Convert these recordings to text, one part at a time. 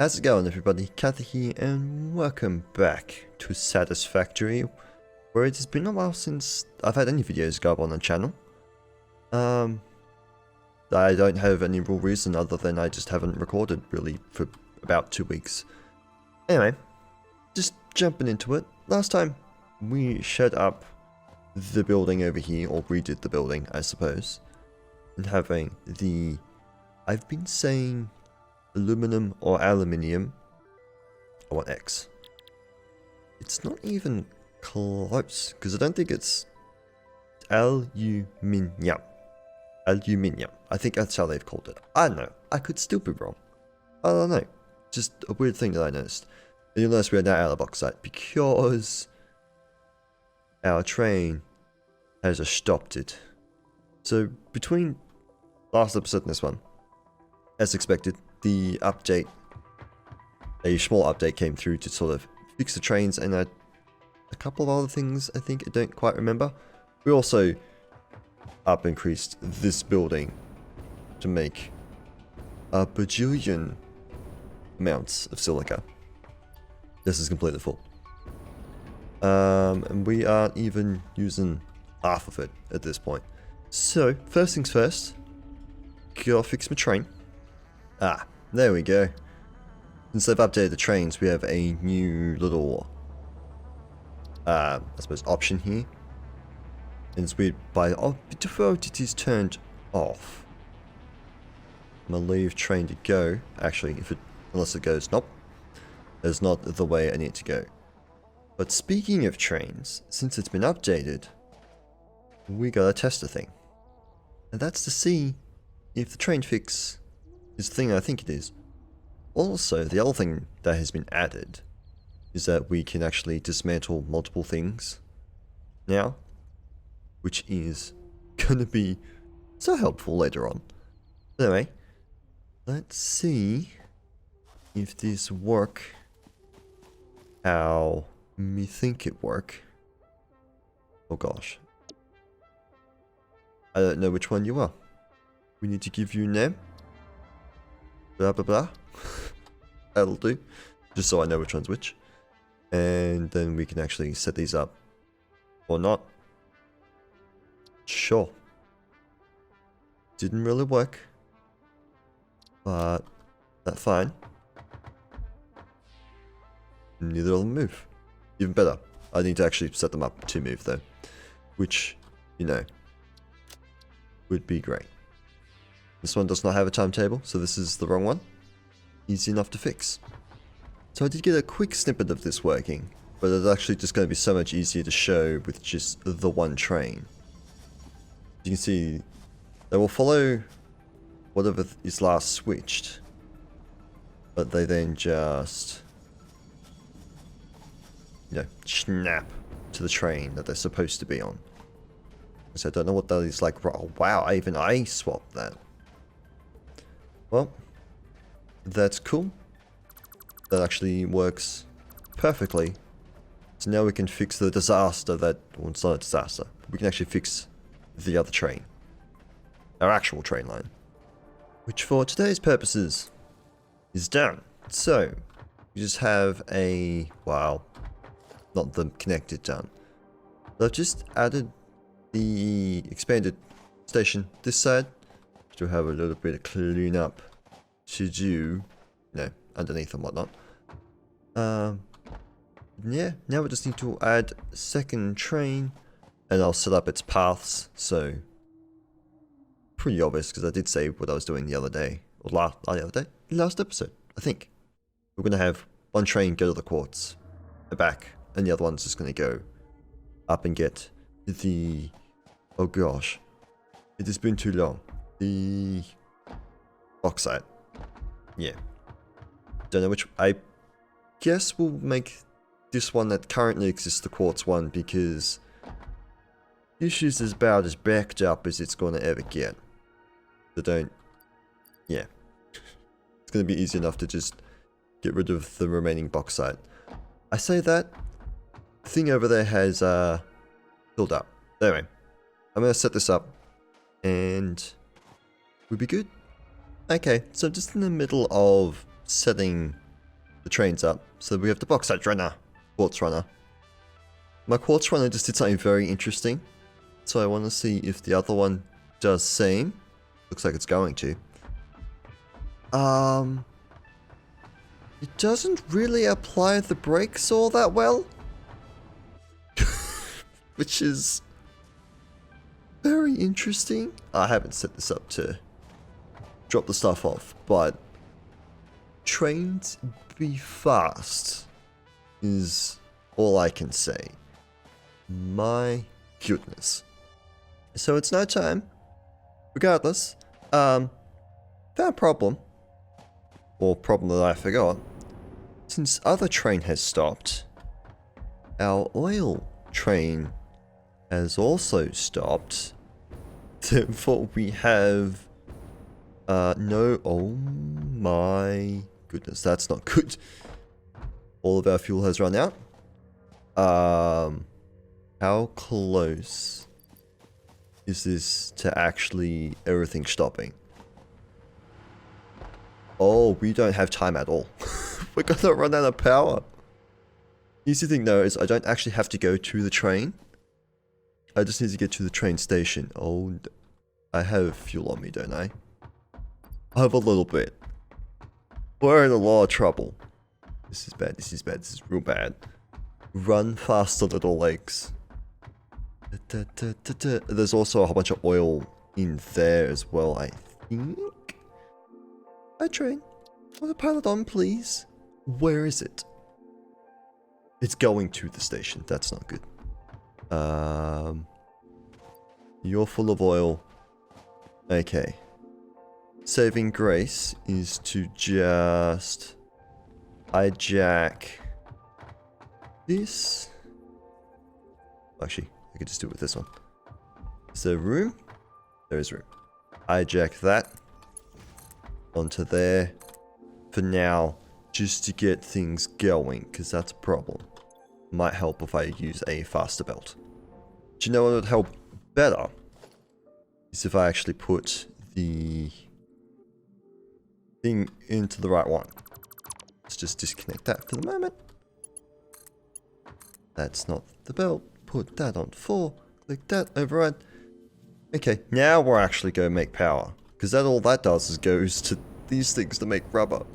How's it going, everybody? Kyther here, and welcome back to Satisfactory, where it has been a while since I've had any videos go up on the channel. I don't have any real reason other than I just haven't recorded, really, for about 2 weeks. Anyway, just jumping into it. Last time, we shut up the building over here, or redid the building, I suppose, and having the... I've been saying... aluminum or aluminium. I want X. It's not even close, because I don't think it's aluminium. Aluminium. I think that's how they've called it. I don't know. I could still be wrong. I don't know. Just a weird thing that I noticed. And you'll notice we're now out of bauxite because our train has stopped it. So between last episode and this one, as expected, the update, a small update came through to sort of fix the trains and a couple of other things I think I don't quite remember. We also increased this building to make a bajillion amounts of silica. This is completely full. And we aren't even using half of it at this point. So, first things first, gotta fix my train. Ah, there we go. Since they've updated the trains, we have a new little, I suppose, option here. And it's weird, by default it is turned off. I'm gonna leave train to go. Actually, unless it goes, nope. That's not the way I need to go. But speaking of trains, since it's been updated, we gotta test a thing. And that's to see if the train fix is the thing I think it is. Also, the other thing that has been added is that we can actually dismantle multiple things now, which is gonna be so helpful later on. Anyway, let's see if this work how we think it work. Oh gosh. I don't know which one you are. We need to give you a name. Blah blah blah. That'll do. Just so I know which one's which. And then we can actually set these up. Or not. Sure. Didn't really work. But that's fine. Neither of them move. Even better. I need to actually set them up to move though. Which, you know, would be great. This one does not have a timetable, so this is the wrong one. Easy enough to fix. So I did get a quick snippet of this working, but it's actually just going to be so much easier to show with just the one train. You can see they will follow whatever is last switched, but they then just, you know, snap to the train that they're supposed to be on. So I don't know what that is like. Oh, wow, even I swapped that. Well, that's cool. That actually works perfectly. So now we can fix the disaster that, well, it's not a disaster. We can actually fix the other train. Our actual train line. Which for today's purposes is done. So, we just have a, wow, not the connected done. But I've just added the expanded station this side. To have a little bit of clean up to do, you know, underneath and whatnot. Yeah, now we just need to add a second train, and I'll set up its paths, so pretty obvious because I did say what I was doing the other day, or last episode, I think. We're gonna have one train go to the quartz, back, and the other one's just gonna go up and get the, oh gosh, it has been too long. The bauxite. Yeah. Don't know which. I guess we'll make this one that currently exists the quartz one because this is about as backed up as it's going to ever get. So don't. Yeah. It's going to be easy enough to just get rid of the remaining bauxite. I say that. The thing over there has filled up. Anyway. I'm going to set this up. And we'll be good. Okay, so just in the middle of setting the train's up. So we have the bauxite runner, quartz runner. My quartz runner just did something very interesting. So I want to see if the other one does same. Looks like it's going to. It doesn't really apply the brakes all that well. Which is very interesting. I haven't set this up to drop the stuff off, but trains be fast is all I can say. My goodness. So it's no time. Regardless, found a problem. Or problem that I forgot. Since other train has stopped, our oil train has also stopped. Therefore we have no, oh my goodness, that's not good. All of our fuel has run out. How close is this to actually everything stopping? Oh, we don't have time at all. We're gonna run out of power. Easy thing though is I don't actually have to go to the train. I just need to get to the train station. Oh, I have fuel on me, don't I? I have a little bit. We're in a lot of trouble. This is bad, this is bad, this is real bad. Run faster, little legs. There's also a whole bunch of oil in there as well, I think. Hi train, want to pilot on please? Where is it? It's going to the station, that's not good. You're full of oil. Okay. Saving grace is to just hijack this. Actually, I could just do it with this one. Is there room? There is room. Hijack that onto there for now, just to get things going, because that's a problem. Might help if I use a faster belt. Do you know what would help better? Is if I actually put the thing into the right one. Let's just disconnect that for the moment. That's not the belt. Put that on 4. Click that, override. Okay, now we're actually going to make power. Because that all that does is goes to these things to make rubber.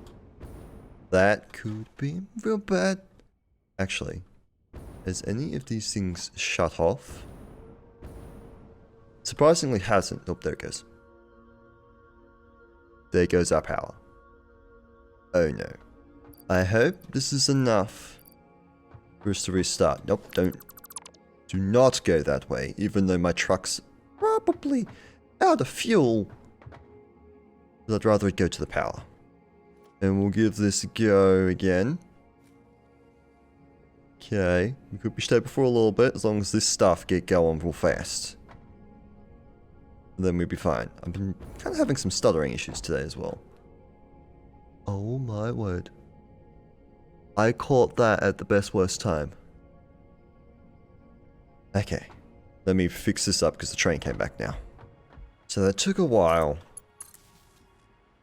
That could be real bad. Actually, has any of these things shut off? Surprisingly hasn't. Oh, there it goes. There goes our power. Oh no. I hope this is enough for us to restart. Nope, don't. Do not go that way, even though my truck's probably out of fuel. But I'd rather it go to the power. And we'll give this a go again. Okay, we could be stable for a little bit, as long as this stuff get going real fast. Then we'll be fine. I've been kind of having some stuttering issues today as well. Oh my word. I caught that at the best worst time. Okay, let me fix this up because the train came back now. So that took a while.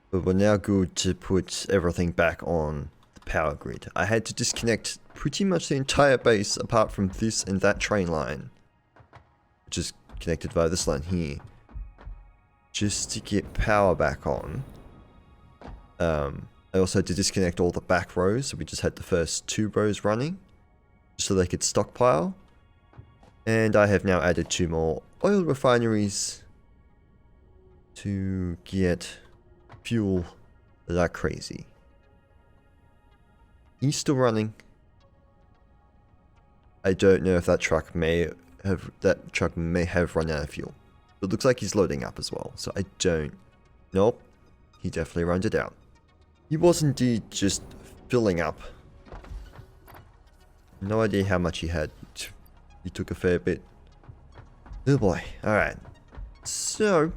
But we're now good to put everything back on the power grid. I had to disconnect pretty much the entire base apart from this and that train line. Which is connected via this line here. Just to get power back on. I also had to disconnect all the back rows, so we just had the first 2 rows running. Just so they could stockpile. And I have now added 2 more oil refineries to get fuel like crazy. He's still running. I don't know if that truck may have run out of fuel. It looks like he's loading up as well, so I don't. Nope, he definitely runs it out. He was indeed just filling up. No idea how much he had. He took a fair bit. Oh boy, alright. So,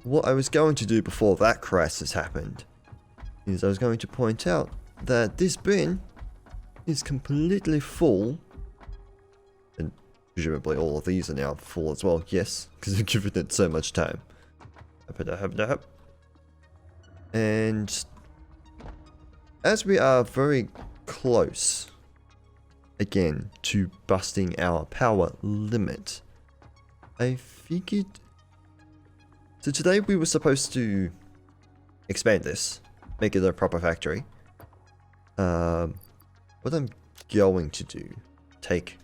what I was going to do before that crisis happened is I was going to point out that this bin is completely full. And presumably all of these are now full as well. Yes, because we've given it so much time. And as we are very close, again, to busting our power limit, I figured... So today we were supposed to expand this, make it a proper factory. What I'm going to do, take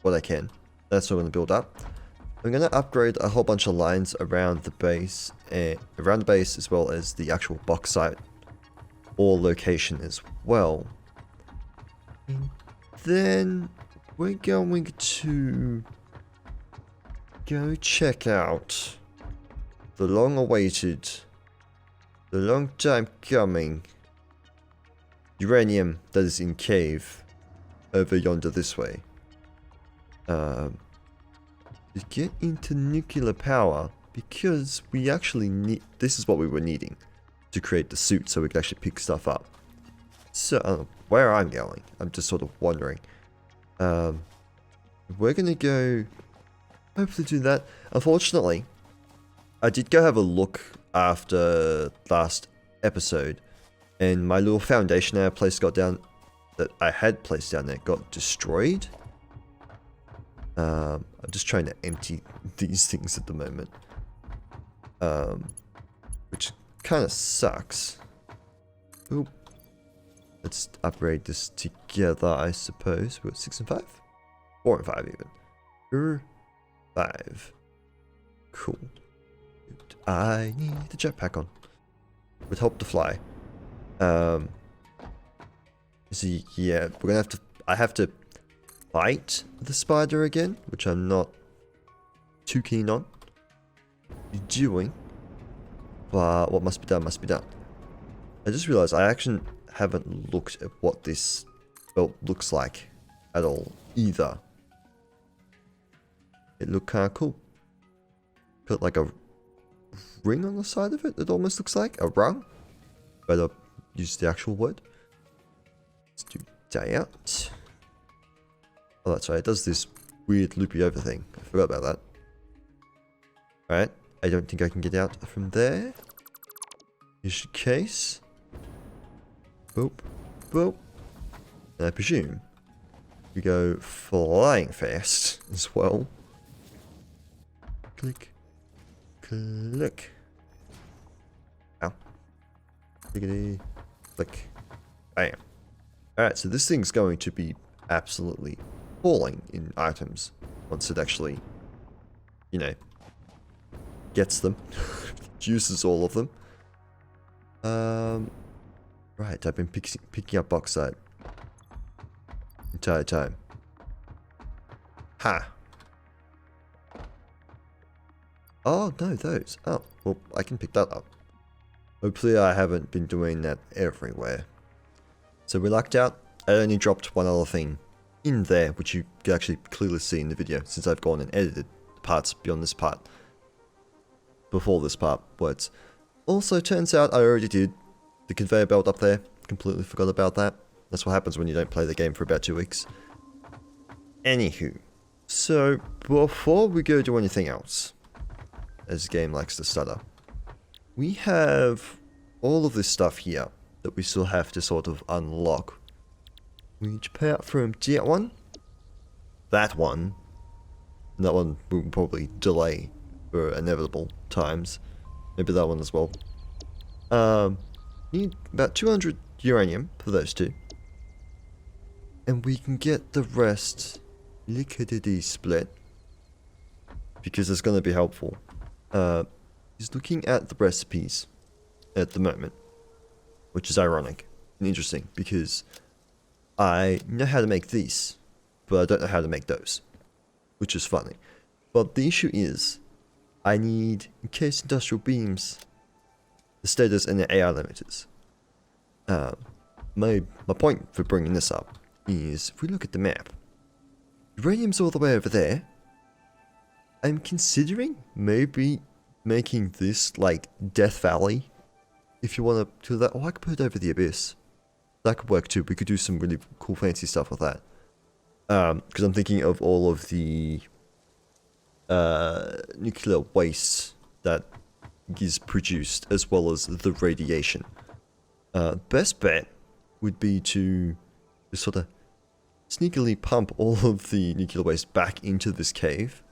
what I can. That's what I'm going to build up. I'm going to upgrade a whole bunch of lines around the base, as well as the actual bauxite ore location as well. And then we're going to go check out the long-awaited, the long time coming uranium that is in cave over yonder this way. To get into nuclear power, because we actually need, this is what we were needing to create the suit so we could actually pick stuff up. So, where I'm going, I'm just sort of wondering. We're gonna go, hopefully do that. Unfortunately, I did go have a look after last episode, and my little foundation I had placed down there got destroyed. I'm just trying to empty these things at the moment, which kind of sucks. Oop. Let's upgrade this together, I suppose. We're at 6 and 5? 4 and 5 even. 5. Cool. I need the jetpack on. Would help to fly. So yeah, we're gonna have to, I have to fight the spider again, which I'm not too keen on doing. But what must be done must be done. I just realized I actually haven't looked at what this belt looks like at all either. It looked kind of cool. Got like a ring on the side of it. It almost looks like a rung. Better use the actual word. Let's do that. Oh, that's right. It does this weird loopy over thing. I forgot about that. Alright. I don't think I can get out from there. Here's the case. Boop. Boop. And I presume we go flying fast as well. Click. Click. Ow. Clickety. Click. Bam. Alright, so this thing's going to be absolutely falling in items once it actually, you know, gets them. Uses all of them. Right, I've been picking up bauxite entire time. Ha! Oh, no, those. Oh, well, I can pick that up. Hopefully I haven't been doing that everywhere. So we lucked out. I only dropped one other thing in there, which you can actually clearly see in the video, since I've gone and edited parts beyond this part. Before this part, but also turns out I already did the conveyor belt up there. Completely forgot about that. That's what happens when you don't play the game for about 2 weeks. Anywho, so before we go do anything else, as the game likes to stutter, we have all of this stuff here that we still have to sort of unlock. Which apart from that one, and that one will probably delay for inevitable times. Maybe that one as well. Need about 200 uranium for those two. And we can get the rest liquidity split, because it's going to be helpful. He's looking at the recipes at the moment, which is ironic and interesting, because I know how to make these, but I don't know how to make those, which is funny. But the issue is, I need encased industrial beams, the status, and the AI limiters. My point for bringing this up is, if we look at the map, uranium's all the way over there. I'm considering maybe making this like Death Valley, if you want to do that. Oh, I could put it over the abyss. That could work too. We could do some really cool fancy stuff with that. Because I'm thinking of all of the nuclear waste that is produced, as well as the radiation. Best bet would be to just sort of sneakily pump all of the nuclear waste back into this cave.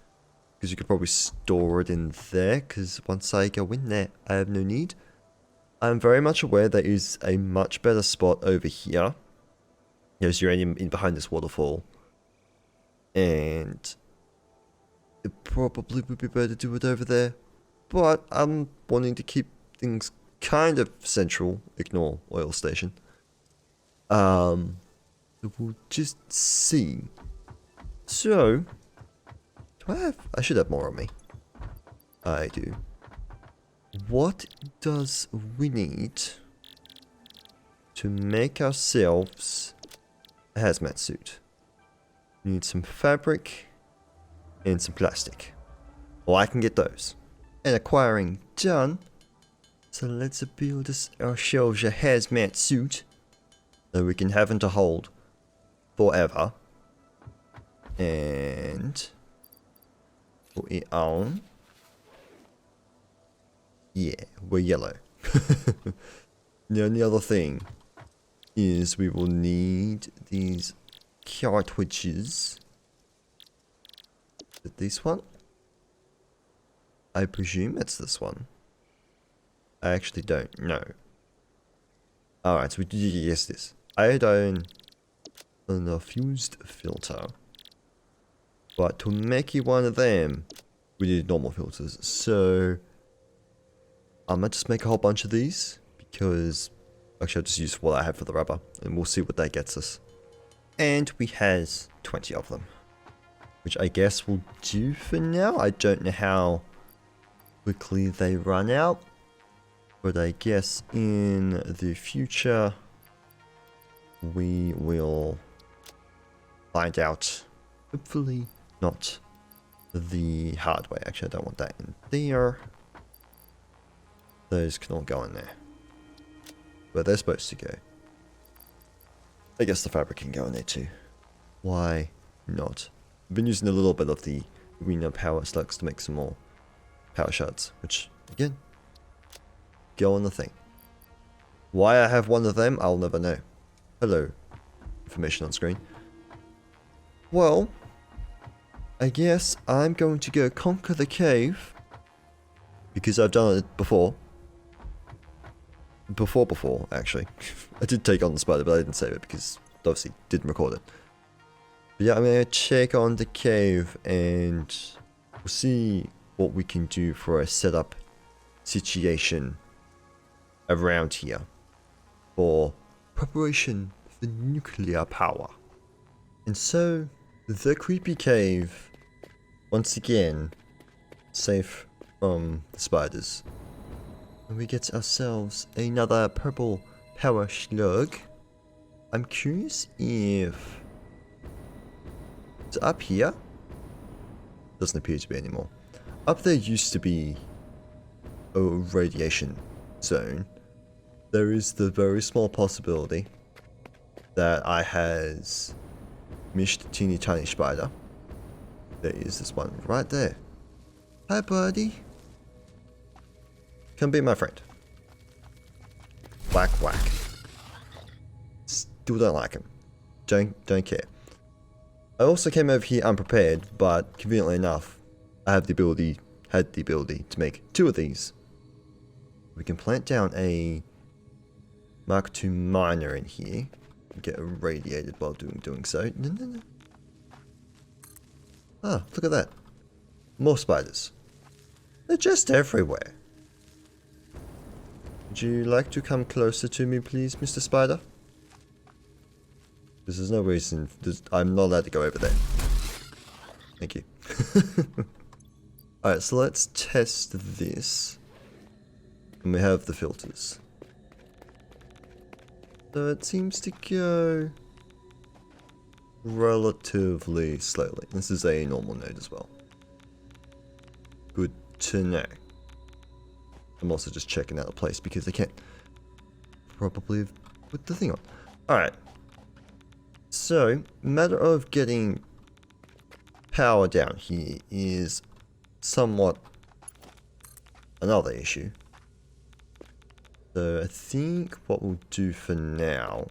Because you could probably store it in there, because once I go in there, I have no need. I'm very much aware there is a much better spot over here. There's uranium in behind this waterfall. And it probably would be better to do it over there. But I'm wanting to keep things kind of central. Ignore oil station. We'll just see. So, I should have more on me. I do. What does we need to make ourselves a hazmat suit? We need some fabric and some plastic. Well, I can get those. And acquiring done. So let's build ourselves a hazmat suit that we can have and to hold forever. And put it on. Yeah, we're yellow. The only other thing is we will need these cartridges. Is it this one? I presume it's this one. I actually don't know. Alright, so we do guess this. Iodine and a fused filter. But to make you one of them, we need normal filters. So I might just make a whole bunch of these, because actually I'll just use what I have for the rubber, and we'll see what that gets us. And we has 20 of them, which I guess will do for now. I don't know how quickly they run out, but I guess in the future we will find out. Hopefully not the hard way. Actually, I don't want that in there. Those can all go in there. Where they're supposed to go. I guess the fabric can go in there too. Why not? I've been using a little bit of the Uranium power slugs to make some more power shards, which, again, go on the thing. Why I have one of them, I'll never know. Hello. Information on screen. Well, I guess I'm going to go conquer the cave, because I've done it before. Before, actually. I did take on the spider, but I didn't save it because obviously didn't record it. But yeah, I'm going to check on the cave and we'll see what we can do for a setup situation around here for preparation for nuclear power. And so, the creepy cave, once again, safe from the spiders. And we get ourselves another purple power slug. I'm curious if it's up here. Doesn't appear to be anymore. Up there used to be a radiation zone. There is the very small possibility that I has missed a teeny tiny spider. There is this one right there. Hi, buddy. Come be my friend. Whack, whack. Still don't like him. Don't care. I also came over here unprepared, but conveniently enough, I have the ability, had the ability to make 2 of these. We can plant down a Mark II miner in here. Get irradiated while doing so. No. Ah, look at that. More spiders. They're just everywhere. Would you like to come closer to me, please, Mr. Spider? Because there's no reason. I'm not allowed to go over there. Thank you. Alright, so let's test this. And we have the filters. So it seems to go relatively slowly. This is a normal node as well. Good to know. I'm also just checking out the place because I can't probably put the thing on. Alright. So, matter of getting power down here is somewhat another issue. So I think what we'll do for now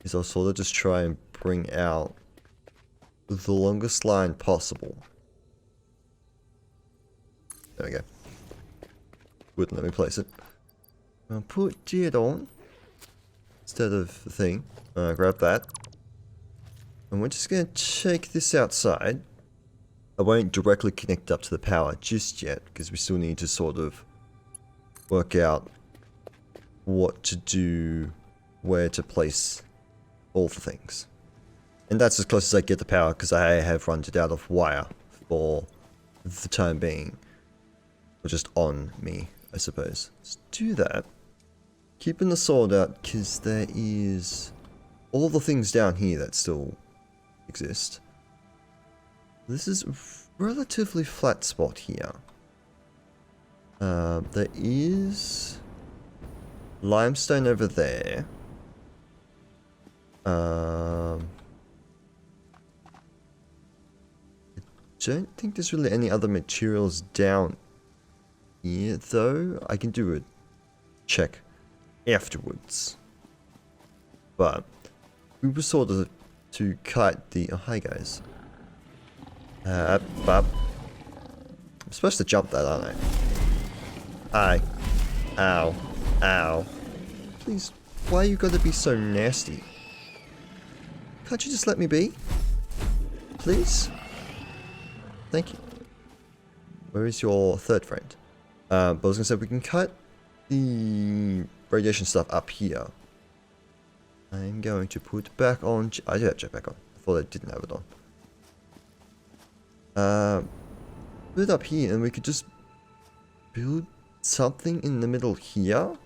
is I'll sort of just try and bring out the longest line possible. There we go. Wouldn't let me place it. I'll put it on instead of the thing. Grab that. And we're just going to take this outside. I won't directly connect up to the power just yet, because we still need to sort of work out what to do, where to place all the things. And that's as close as I get the power, because I have run it out of wire for the time being. Or just on me, I suppose. Let's do that. Keeping the sword out, because there is all the things down here that still exist. This is a relatively flat spot here. There is limestone over there. I don't think there's really any other materials down here, though. I can do a check afterwards. But we were sort of to kite the... Oh, hi guys. I'm supposed to jump that, aren't I? Hi. Ow. Ow. Please, why you gotta be so nasty? Can't you just let me be? Please? Thank you. Where is your third friend? But I was gonna say, we can cut the radiation stuff up here. I'm going to put back on... I do have jetpack on. I thought I didn't have it on. Put it up here and we could just build something in the middle here.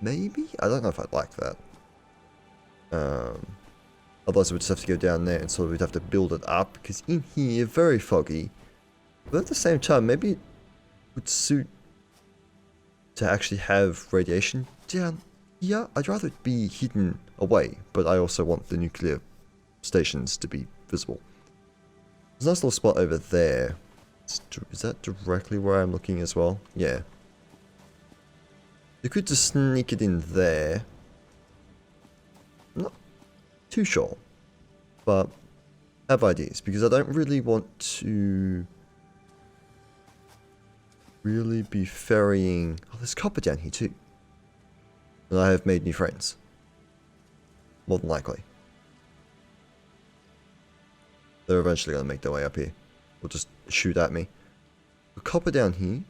Maybe? I don't know if I'd like that. Otherwise we'd just have to go down there and sort of we'd have to build it up, because in here, very foggy. But at the same time, maybe it would suit to actually have radiation down here. I'd rather it be hidden away, but I also want the nuclear stations to be visible. There's a nice little spot over there. Is that directly where I'm looking as well? Yeah. You could just sneak it in there. I'm not too sure. But I have ideas, because I don't really want to really be ferrying... Oh, there's copper down here too. And I have made new friends. More than likely. They're eventually going to make their way up here. Or just shoot at me. The copper down here.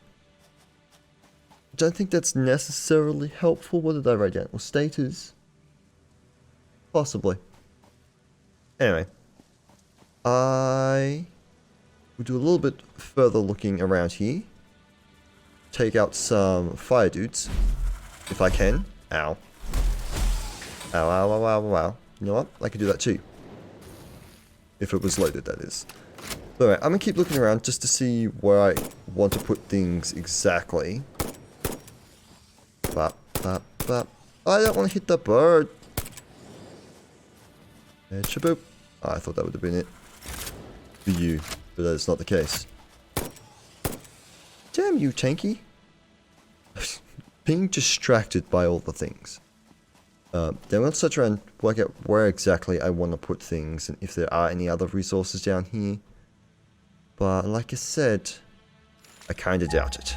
I don't think that's necessarily helpful. What did I write down? Well, status. Possibly. Anyway. I will do a little bit further looking around here. Take out some fire dudes. If I can. Ow. Ow, ow, ow, ow, ow. You know what? I could do that too. If it was loaded, that is. But anyway, I'm going to keep looking around just to see where I want to put things exactly. Bop, bop, bop. I don't want to hit the bird. And shaboop. Oh, I thought that would have been it. For you. But that is not the case. Damn you, Tanky. Being distracted by all the things. Then we'll search around, work out where exactly I want to put things, and if there are any other resources down here. But like I said, I kind of doubt it.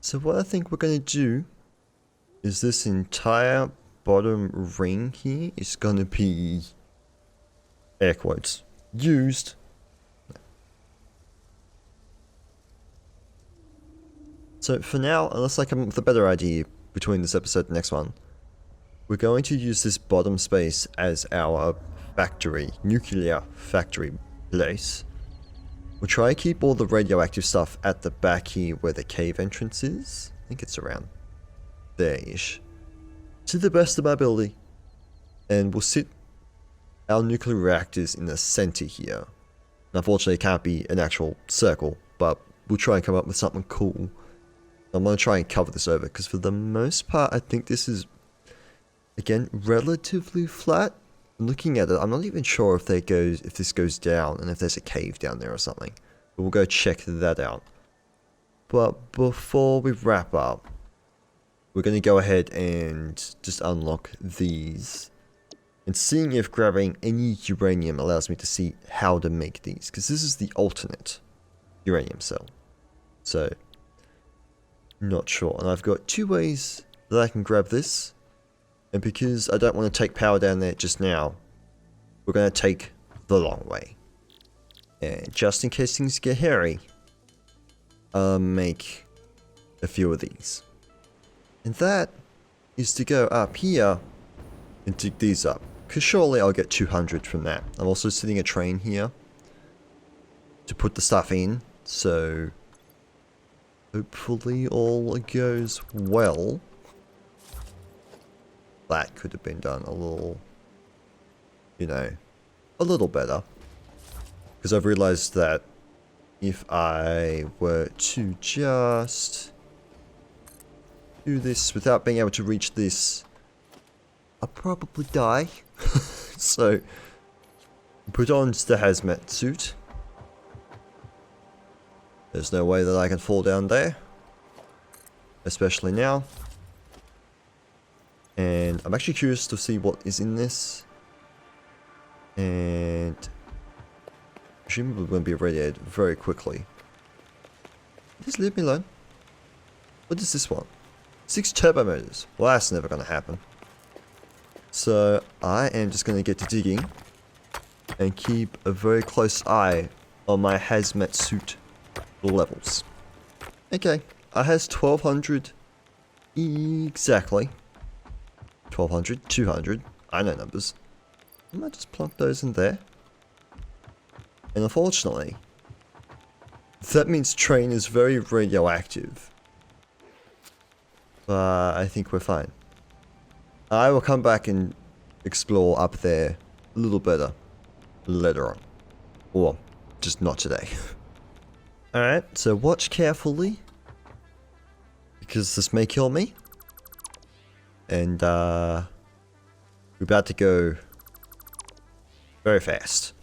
So what I think we're going to do is this entire bottom ring here is going to be, air quotes, used. So for now, unless I come up with a better idea between this episode and the next one, we're going to use this bottom space as our factory, nuclear factory place. We'll try to keep all the radioactive stuff at the back here where the cave entrance is. I think it's around there-ish. To the best of my ability. And we'll sit our nuclear reactors in the center here. Unfortunately, it can't be an actual circle, but we'll try and come up with something cool. I'm going to try and cover this over, because for the most part, I think this is, again, relatively flat. Looking at it, I'm not even sure if this goes down, and if there's a cave down there or something. But we'll go check that out. But before we wrap up, we're going to go ahead and just unlock these. And seeing if grabbing any uranium allows me to see how to make these. Because this is the alternate uranium cell. So, not sure. And I've got 2 ways that I can grab this. And because I don't want to take power down there just now, we're going to take the long way. And just in case things get hairy, I'll make a few of these. And that is to go up here and dig these up. Because surely I'll get 200 from that. I'm also sitting a train here to put the stuff in. So hopefully all goes well. That could have been done a little, you know, a little better. Because I've realized that if I were to just do this without being able to reach this, I'll probably die. So, put on the hazmat suit. There's no way that I can fall down there. Especially now. And I'm actually curious to see what is in this. And presumably we're going to be irradiated very quickly. Just leave me alone. What is this one? 6 turbo motors. Well, that's never going to happen. So I am just going to get to digging and keep a very close eye on my hazmat suit levels. Okay, I has 1200 exactly. 1200, 200. I know numbers. I might just plunk those in there. And unfortunately, that means train is very radioactive. But I think we're fine. I will come back and explore up there a little better later on. Or just not today. Alright, so watch carefully. Because this may kill me. And we're about to go very fast.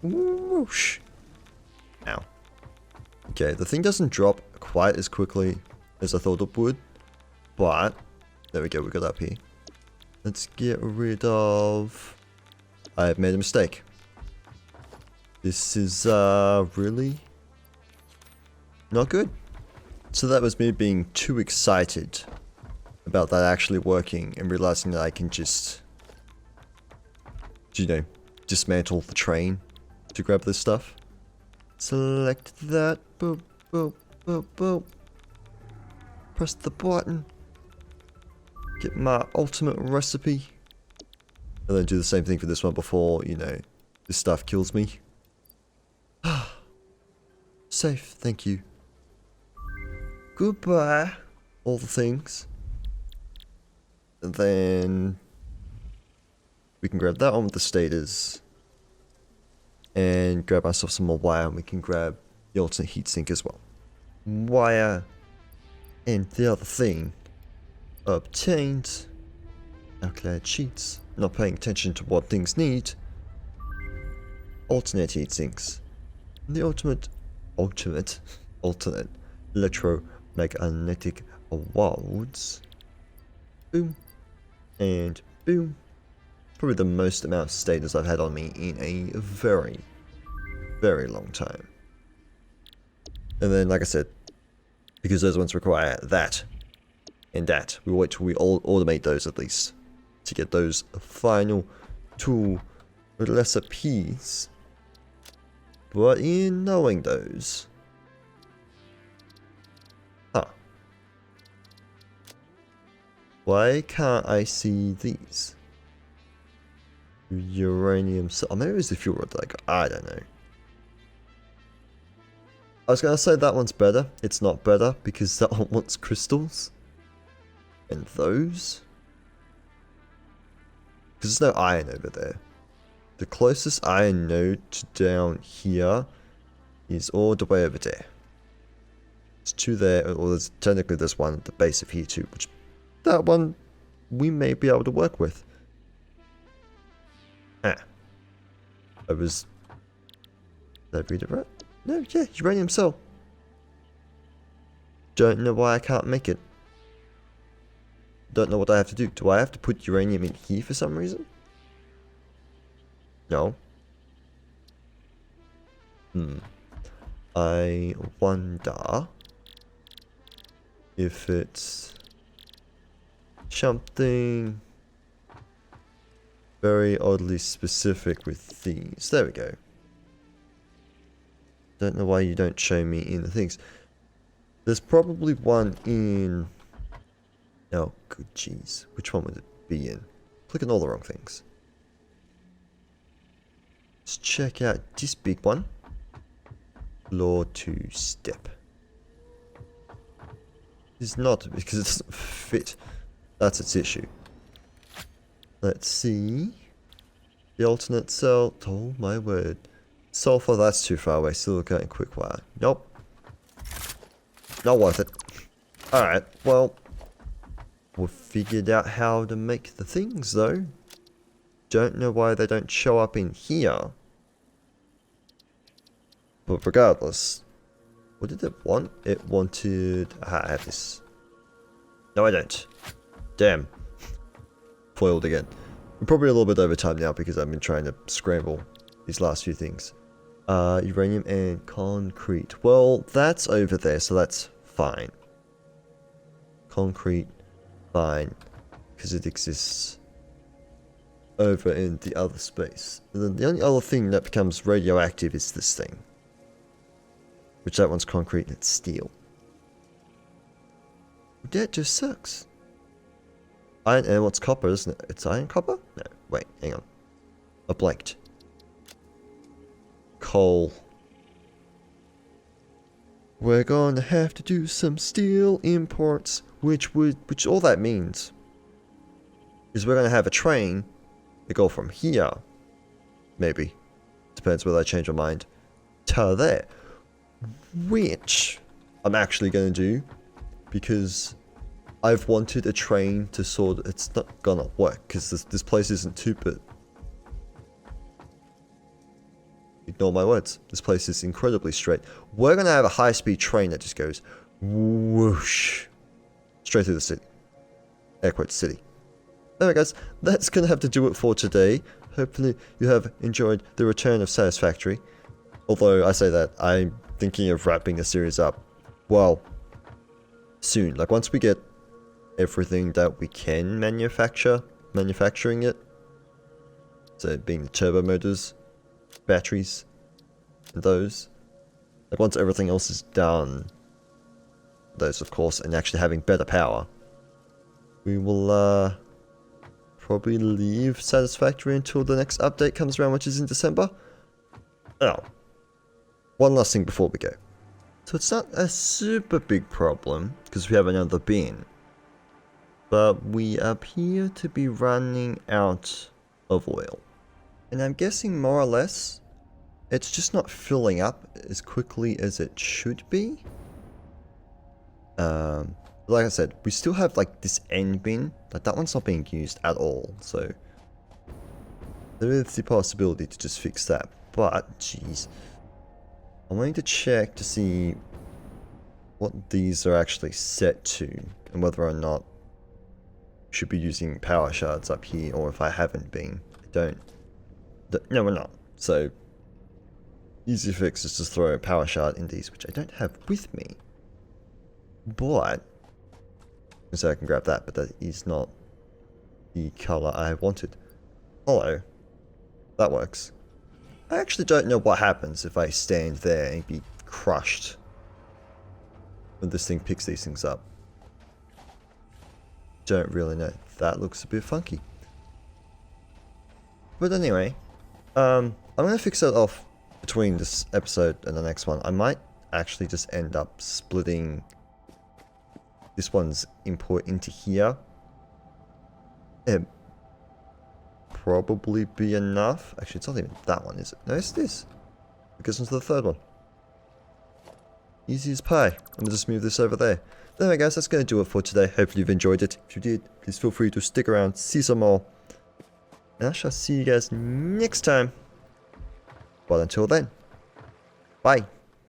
Whoosh. Ow. Okay, the thing doesn't drop quite as quickly as I thought it would. But there we go, we got up here. Let's get rid of... I've made a mistake. This is really not good. So that was me being too excited about that actually working and realizing that I can just, you know, dismantle the train to grab this stuff. Select that. Boop, boop, boop, boop. Press the button. Get my ultimate recipe. And then do the same thing for this one before, you know, this stuff kills me. Safe, thank you. Goodbye. All the things. And then we can grab that one with the stators. And grab ourselves some more wire, and we can grab the alternate heatsink as well. Wire and the other thing obtained. Alkyd sheets. Not paying attention to what things need. Alternate heatsinks. The alternate electromagnetic worlds. Boom. And boom. Probably the most amount of stators I've had on me in a very, very long time. And then, like I said, because those ones require that and that, we'll wait till we all automate those at least to get those final 2 recipes. But in knowing those, why can't I see these? Uranium cell. Oh, maybe it was the fuel rod that I got. I don't know. I was going to say that one's better. It's not better because that one wants crystals. And those? Because there's no iron over there. The closest iron node to down here is all the way over there. There's 2 there, or there's technically there's one at the base of here too, which that one we may be able to work with. Did I read it right? No, yeah, uranium cell. Don't know why I can't make it. Don't know what I have to do. Do I have to put uranium in here for some reason? No. I wonder if it's something very oddly specific with these. There we go. Don't know why you don't show me in the things. There's probably one in... Oh, good jeez. Which one would it be in? Clicking all the wrong things. Let's check out this big one. Floor 2 step. It's not because it doesn't fit. That's its issue. Let's see. The alternate cell. Oh my word. Sulfur, that's too far away. Still going quick wire. Nope. Not worth it. Alright, well. We've figured out how to make the things though. Don't know why they don't show up in here. But regardless. What did it want? It wanted... Aha, I have this. No, I don't. Damn. Foiled again. I'm probably a little bit over time now because I've been trying to scramble these last few things. Uranium and concrete. Well, that's over there, so that's fine. Concrete, fine. Because it exists over in the other space. And then the only other thing that becomes radioactive is this thing. Which that one's concrete and it's steel. That just sucks. Iron and what's copper, isn't it? It's iron copper? No, wait, hang on. I blanked. Coal. We're gonna have to do some steel imports, which all that means is we're gonna have a train to go from here, maybe, depends whether I change my mind, to there, which I'm actually gonna do because I've wanted a train to sort of, it's not gonna work because this place isn't too big. Ignore my words. This place is incredibly straight. We're going to have a high-speed train that just goes whoosh straight through the city. Air quotes city. Anyway guys, that's going to have to do it for today. Hopefully you have enjoyed the return of Satisfactory. Although I say that, I'm thinking of wrapping the series up, well, soon. Like once we get everything that we can manufacturing it. So being the turbo motors, batteries, and those. Like once everything else is done, those of course, and actually having better power, we will probably leave Satisfactory until the next update comes around, which is in December. Oh, one last thing before we go. So it's not a super big problem because we have another bin, but we appear to be running out of oil. And I'm guessing more or less, it's just not filling up as quickly as it should be. Like I said, we still have like this end bin, like that one's not being used at all, so there is the possibility to just fix that. But, jeez, I'm wanting to check to see what these are actually set to, and whether or not we should be using power shards up here, or if I haven't been. I don't. No, we're not. So, easy fix is just throw a power shard in these, which I don't have with me. But, so I can grab that, but that is not the color I wanted. Hello. That works. I actually don't know what happens if I stand there and be crushed when this thing picks these things up. Don't really know. That looks a bit funky. But anyway, I'm going to fix that off between this episode and the next one. I might actually just end up splitting this one's import into here. It probably be enough. Actually, it's not even that one, is it? No, it's this. It goes into the third one. Easy as pie. I'm going to just move this over there. Anyway guys, that's going to do it for today. Hopefully you've enjoyed it. If you did, please feel free to stick around, see some more. And I shall see you guys next time. But until then, bye.